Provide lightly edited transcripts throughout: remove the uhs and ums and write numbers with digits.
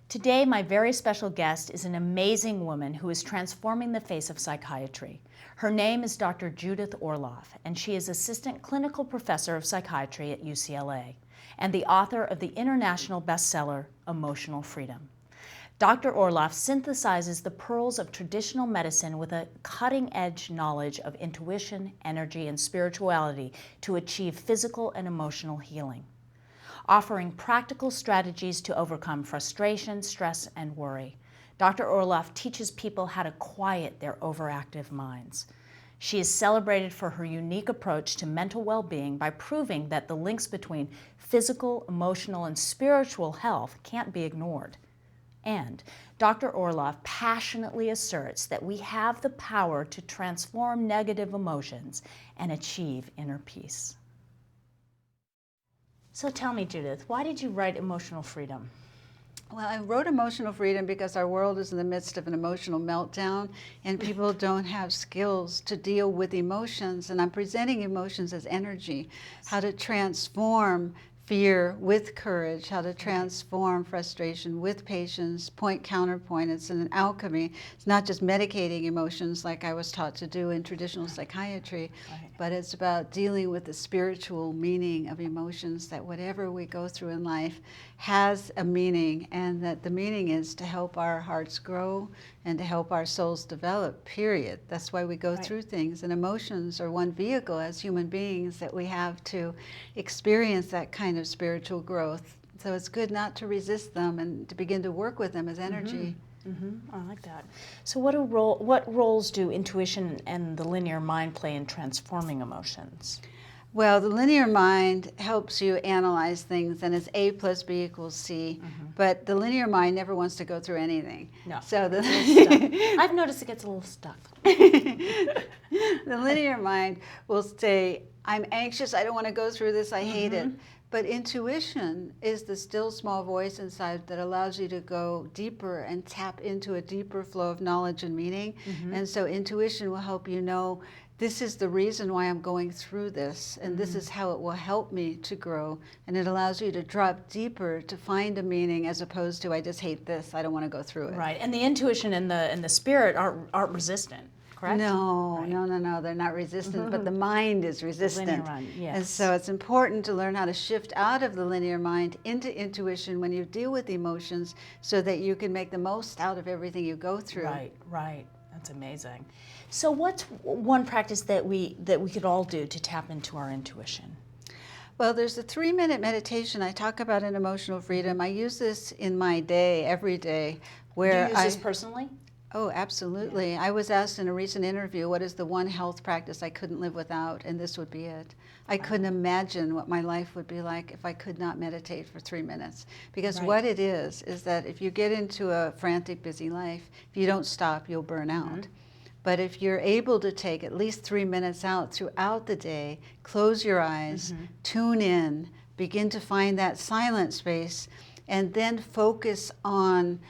Today, my very special guest is an amazing woman who is transforming the face of psychiatry. Her name is Dr. Judith Orloff, and she is Assistant Clinical Professor of Psychiatry at UCLA and the author of the international bestseller, Emotional Freedom. Dr. Orloff synthesizes the pearls of traditional medicine with a cutting-edge knowledge of intuition, energy, and spirituality to achieve physical and emotional healing, offering practical strategies to overcome frustration, stress, and worry. Dr. Orloff teaches people how to quiet their overactive minds. She is celebrated for her unique approach to mental well-being by proving that the links between physical, emotional, and spiritual health can't be ignored. And Dr. Orloff passionately asserts that we have the power to transform negative emotions and achieve inner peace. So tell me, Judith, why did you write Emotional Freedom? Well, I wrote Emotional Freedom because our world is in the midst of an emotional meltdown and people don't have skills to deal with emotions. And I'm presenting emotions as energy, how to transform fear with courage, how to transform frustration with patience, point counterpoint. It's an alchemy. It's not just medicating emotions like I was taught to do in traditional psychiatry, but it's about dealing with the spiritual meaning of emotions, that whatever we go through in life has a meaning, and that the meaning is to help our hearts grow and to help our souls develop, period. That's why we go through things, and emotions are one vehicle as human beings that we have to experience that kind of spiritual growth. So it's good not to resist them and to begin to work with them as energy. I like that. So what roles do intuition and the linear mind play in transforming emotions? Well, the linear mind helps you analyze things, and it's A plus B equals C, but the linear mind never wants to go through anything. No, so I've noticed it gets a little stuck. The linear mind will say, I'm anxious, I don't want to go through this, I hate it. But intuition is the still small voice inside that allows you to go deeper and tap into a deeper flow of knowledge and meaning. And so intuition will help you know, this is the reason why I'm going through this, and this is how it will help me to grow. And it allows you to drop deeper to find a meaning, as opposed to, I just hate this, I don't want to go through it. Right, and the intuition and the spirit aren't resistant, correct? No, no, they're not resistant, but the mind is resistant. Linear mind, yes. And so it's important to learn how to shift out of the linear mind into intuition when you deal with emotions, so that you can make the most out of everything you go through. Right. That's amazing. So what's one practice that we could all do to tap into our intuition? Well, there's a 3-minute meditation I talk about in Emotional Freedom. I use this in my day, every day. Where Do you use this personally? Oh, absolutely. I was asked in a recent interview, what is the one health practice I couldn't live without? And this would be it. I couldn't imagine what my life would be like if I could not meditate for 3 minutes. Because what it is that if you get into a frantic, busy life, if you don't stop, you'll burn out. But if you're able to take at least 3 minutes out throughout the day, close your eyes, tune in, begin to find that silent space, and then focus on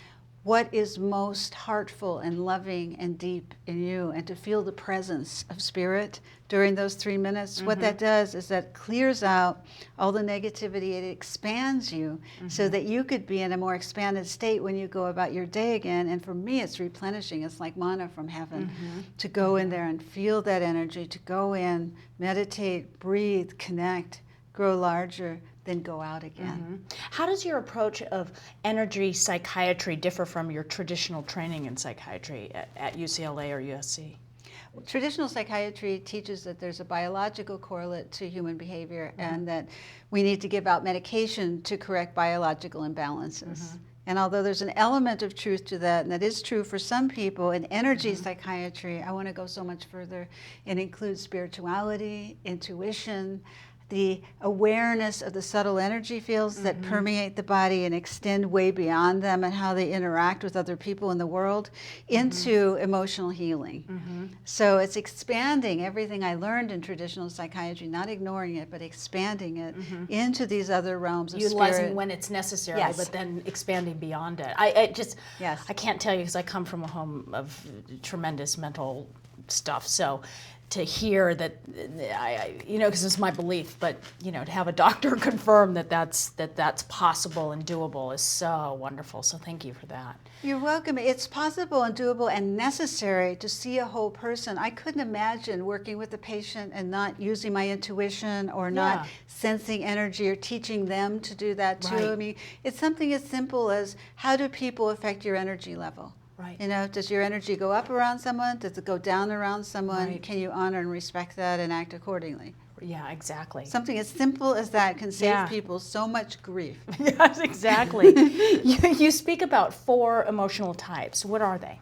what is most heartful and loving and deep in you, and to feel the presence of spirit during those 3 minutes. What that does is that clears out all the negativity. It expands you so that you could be in a more expanded state when you go about your day again. And for me, it's replenishing. It's like manna from heaven to go in there and feel that energy, to go in, meditate, breathe, connect, grow larger, then go out again. How does your approach of energy psychiatry differ from your traditional training in psychiatry at UCLA or USC? Traditional psychiatry teaches that there's a biological correlate to human behavior, and that we need to give out medication to correct biological imbalances. And although there's an element of truth to that, and that is true for some people, in energy psychiatry, I want to go so much further. It includes spirituality, intuition, the awareness of the subtle energy fields that permeate the body and extend way beyond them, and how they interact with other people in the world, into emotional healing. So it's expanding everything I learned in traditional psychiatry, not ignoring it, but expanding it into these other realms of Utilizing spirit. when it's necessary, but then expanding beyond it. I can't tell you, because I come from a home of tremendous mental stuff. So to hear that, because it's my belief, but to have a doctor confirm that that's possible and doable is so wonderful. So thank you for that. You're welcome. It's possible and doable and necessary to see a whole person. I couldn't imagine working with a patient and not using my intuition or not sensing energy or teaching them to do that too. Right. I mean, it's something as simple as, how do people affect your energy level? Right. Does your energy go up around someone? Does it go down around someone? Right. Can you honor and respect that and act accordingly? Yeah, exactly. Something as simple as that can save people so much grief. Yes, exactly. You speak about 4 emotional types. What are they?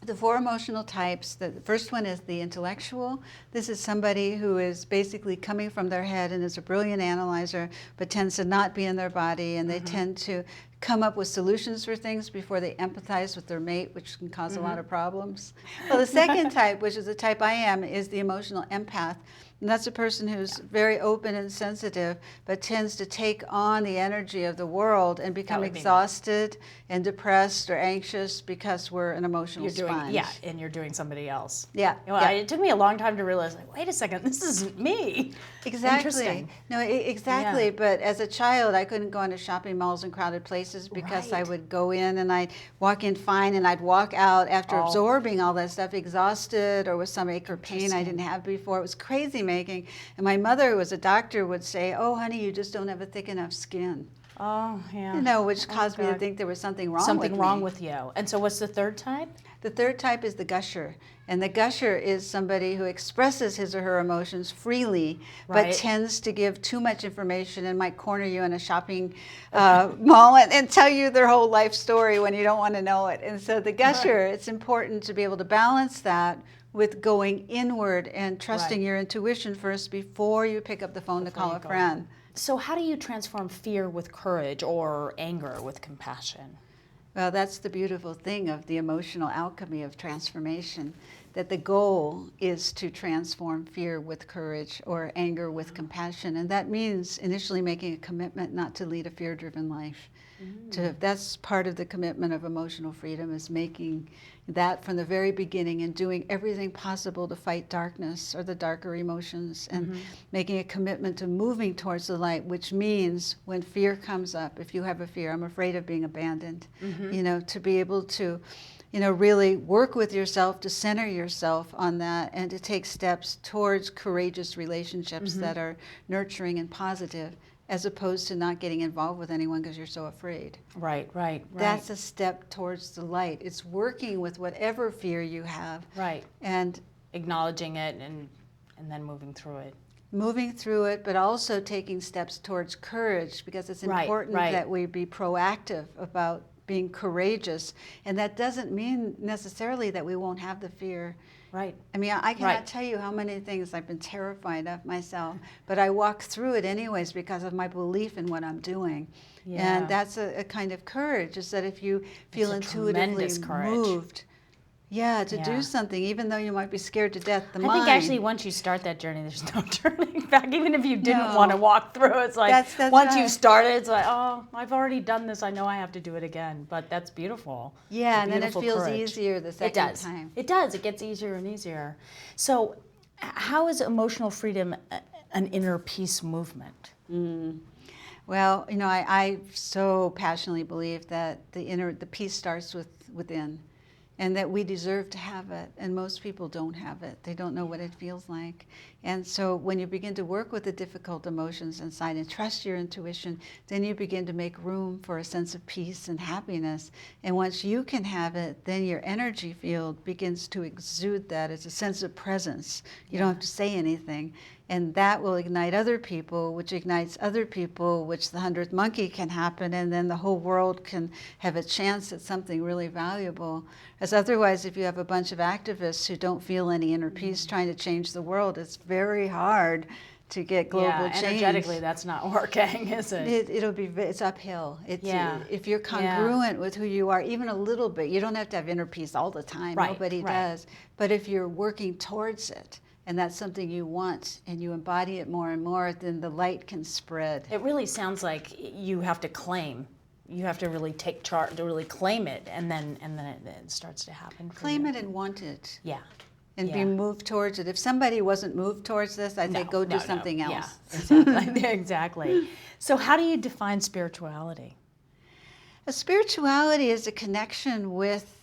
The 4 emotional types, the first one is the intellectual. This is somebody who is basically coming from their head and is a brilliant analyzer, but tends to not be in their body, and they tend to come up with solutions for things before they empathize with their mate, which can cause a lot of problems. Well, the second type, which is the type I am, is the emotional empath. And that's a person who's very open and sensitive, but tends to take on the energy of the world and become exhausted and depressed or anxious because we're an emotional sponge. Yeah, and you're doing somebody else. Yeah. It took me a long time to realize, wait a second, this isn't me. Exactly. Interesting. No, exactly. Yeah. But as a child, I couldn't go into shopping malls and crowded places because I would go in and I'd walk in fine and I'd walk out after absorbing all that stuff, exhausted or with some ache or pain I didn't have before. It was crazy making. And my mother, who was a doctor, would say, "Oh, honey, you just don't have a thick enough skin." Oh, yeah. Which caused me to think there was something wrong with me. Something wrong with you. And so what's the third type? The third type is the gusher. And the gusher is somebody who expresses his or her emotions freely, but tends to give too much information and might corner you in a shopping mall and tell you their whole life story when you don't want to know it. And so the gusher, it's important to be able to balance that with going inward and trusting your intuition first before you pick up the phone to call a friend. So how do you transform fear with courage or anger with compassion? Well, that's the beautiful thing of the emotional alchemy of transformation, that the goal is to transform fear with courage or anger with compassion. And that means initially making a commitment not to lead a fear-driven life. That's part of the commitment of emotional freedom, is making that from the very beginning and doing everything possible to fight darkness or the darker emotions, and making a commitment to moving towards the light, which means when fear comes up, if you have a fear, I'm afraid of being abandoned, to be able to really work with yourself, to center yourself on that, and to take steps towards courageous relationships that are nurturing and positive, as opposed to not getting involved with anyone because you're so afraid. Right. That's a step towards the light. It's working with whatever fear you have. Right. And acknowledging it and then moving through it. Moving through it, but also taking steps towards courage, because it's important that we be proactive about being courageous. And that doesn't mean necessarily that we won't have the fear. Right. I mean, I cannot tell you how many things I've been terrified of myself, but I walk through it anyways because of my belief in what I'm doing. Yeah. And that's a kind of courage, is that if you feel intuitively moved, to do something, even though you might be scared to death, I think actually once you start that journey, there's no turning back. Even if you didn't want to walk through, it's like once you've started, it's like, oh, I've already done this. I know I have to do it again. But that's beautiful. Yeah, and then it feels easier the second time. It does. It gets easier and easier. So how is emotional freedom an inner peace movement? Well, I so passionately believe that the peace starts within. And that we deserve to have it, and most people don't have it. They don't know what it feels like. And so when you begin to work with the difficult emotions inside and trust your intuition, then you begin to make room for a sense of peace and happiness. And once you can have it, then your energy field begins to exude that. It's a sense of presence. You don't have to say anything. And that will ignite other people, which ignites other people, which the 100th monkey can happen, and then the whole world can have a chance at something really valuable. As otherwise, if you have a bunch of activists who don't feel any inner peace trying to change the world, it's very hard to get global change. Energetically, that's not working, is it? It's uphill. If you're congruent with who you are, even a little bit, you don't have to have inner peace all the time. Nobody does. But if you're working towards it, and that's something you want, and you embody it more and more, then the light can spread. It really sounds like you have to claim. You have to really take charge, to really claim it, and then it starts to happen. Claim it and want it. Yeah. and be Yeah. moved towards it. If somebody wasn't moved towards this, I'd say go do something else. Yeah, exactly. Exactly. So how do you define spirituality? A spirituality is a connection with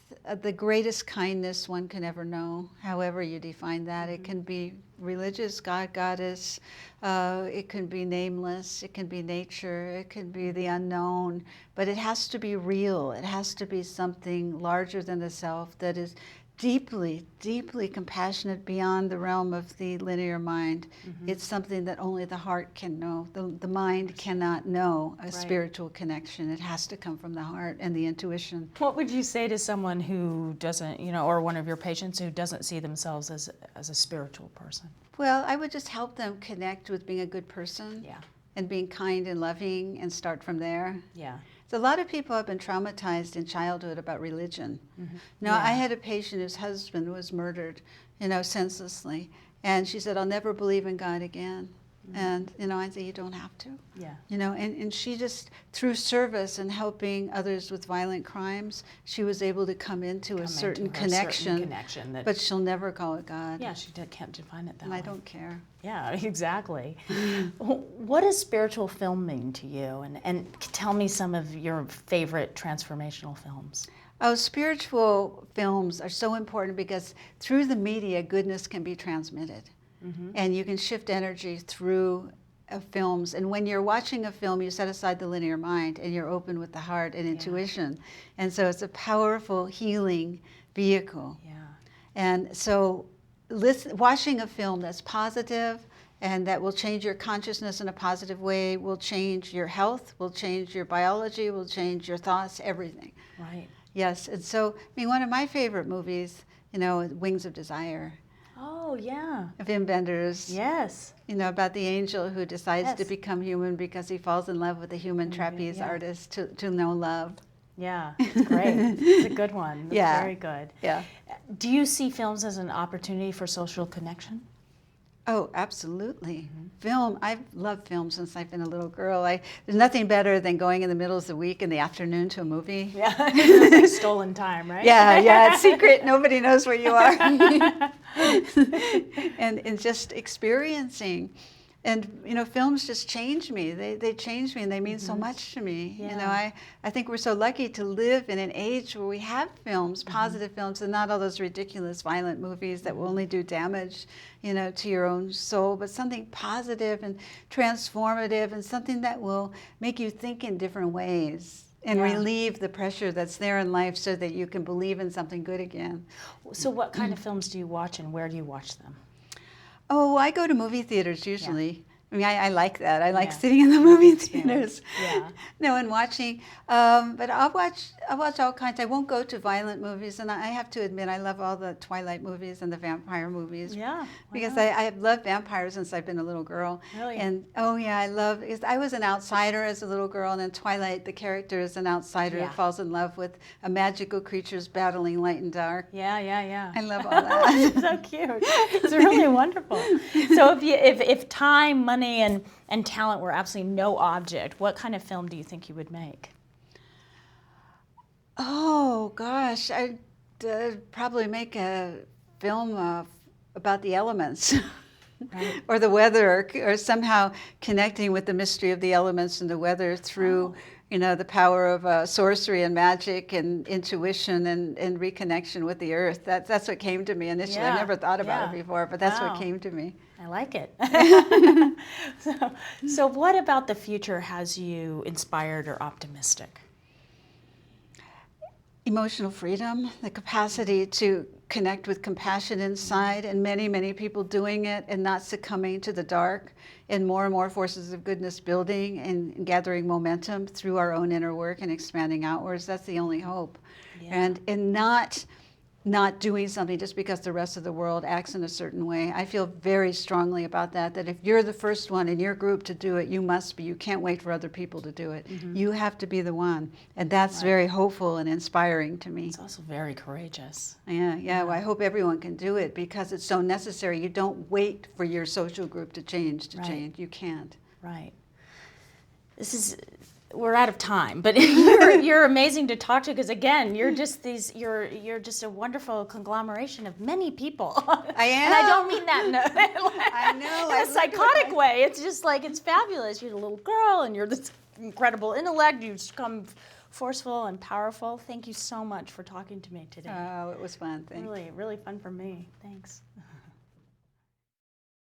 the greatest kindness one can ever know, however you define that. It can be religious, God, goddess, it can be nameless, it can be nature, it can be the unknown, but it has to be real. It has to be something larger than the self that is deeply, deeply compassionate beyond the realm of the linear mind. It's something that only the heart can know. The mind cannot know a spiritual connection. It has to come from the heart and the intuition. What would you say to someone who doesn't, or one of your patients who doesn't see themselves as a spiritual person? Well, I would just help them connect with being a good person. Yeah. And being kind and loving and start from there. Yeah. So a lot of people have been traumatized in childhood about religion. Now, I had a patient whose husband was murdered, senselessly. And she said, I'll never believe in God again. And, I said, you don't have to. Yeah. And she just, through service and helping others with violent crimes, she was able to come into a certain connection, but she'll never call it God. Yeah, she can't define it that And way. I don't care. Yeah, exactly. What does spiritual film mean to you? And tell me some of your favorite transformational films. Oh, spiritual films are so important because through the media, goodness can be transmitted. And you can shift energy through films. And when you're watching a film, you set aside the linear mind and you're open with the heart and intuition. And so it's a powerful healing vehicle. Yeah. And so watching a film that's positive and that will change your consciousness in a positive way, will change your health, will change your biology, will change your thoughts, everything. Right. Yes, and so, one of my favorite movies, Wings of Desire. Oh, yeah. Of Wim Wenders. Yes. About the angel who decides to become human because he falls in love with a human trapeze artist to know love. Yeah, it's great. It's a good one. It's very good. Yeah. Do you see films as an opportunity for social connection? Oh, absolutely. Film, I've loved film since I've been a little girl. There's nothing better than going in the middle of the week in the afternoon to a movie. Yeah, it's like stolen time, right? Yeah, it's secret. Nobody knows where you are. and just experiencing. And, films just change me. They change me and they mean so much to me. Yeah. I think we're so lucky to live in an age where we have films, positive films, and not all those ridiculous violent movies that will only do damage, to your own soul, but something positive and transformative and something that will make you think in different ways and relieve the pressure that's there in life so that you can believe in something good again. So what kind of films do you watch and where do you watch them? Oh, I go to movie theaters usually. I like that. I like sitting in the movie theaters. Yeah. No, and watching. But I'll watch all kinds. I won't go to violent movies, and I have to admit I love all the Twilight movies and the vampire movies. Yeah. Because I have loved vampires since I've been a little girl. Really? And because I was an outsider as a little girl, and in Twilight the character is an outsider who falls in love with a magical creatures battling light and dark. Yeah. I love all that. So cute. It's really wonderful. So if time, money, and talent were absolutely no object, what kind of film do you think you would make? Oh, gosh. I'd probably make a film about the elements. Right. Or the weather, or somehow connecting with the mystery of the elements and the weather through, the power of sorcery and magic and intuition and reconnection with the earth. That's what came to me initially. I never thought about it before, but that's what came to me. I like it. So what about the future has you inspired or optimistic? Emotional freedom, the capacity to connect with compassion inside, and many, many people doing it and not succumbing to the dark, and more forces of goodness building and gathering momentum through our own inner work and expanding outwards. That's the only hope. Yeah. And not doing something just because the rest of the world acts in a certain way. I feel very strongly about that if you're the first one in your group to do it, you must be. You can't wait for other people to do it. You have to be the one. And that's very hopeful and inspiring to me. It's also very courageous. Yeah. Well, I hope everyone can do it because it's so necessary. You don't wait for your social group to change. You can't. Right. This is we're out of time, but you're amazing to talk to because again, you're just a wonderful conglomeration of many people. I am. And I don't mean that I know. in a psychotic way. It's just like it's fabulous. You're a little girl, and you're this incredible intellect. You just come forceful and powerful. Thank you so much for talking to me today. Oh, it was fun. Thanks. Really, really fun for me. Thanks.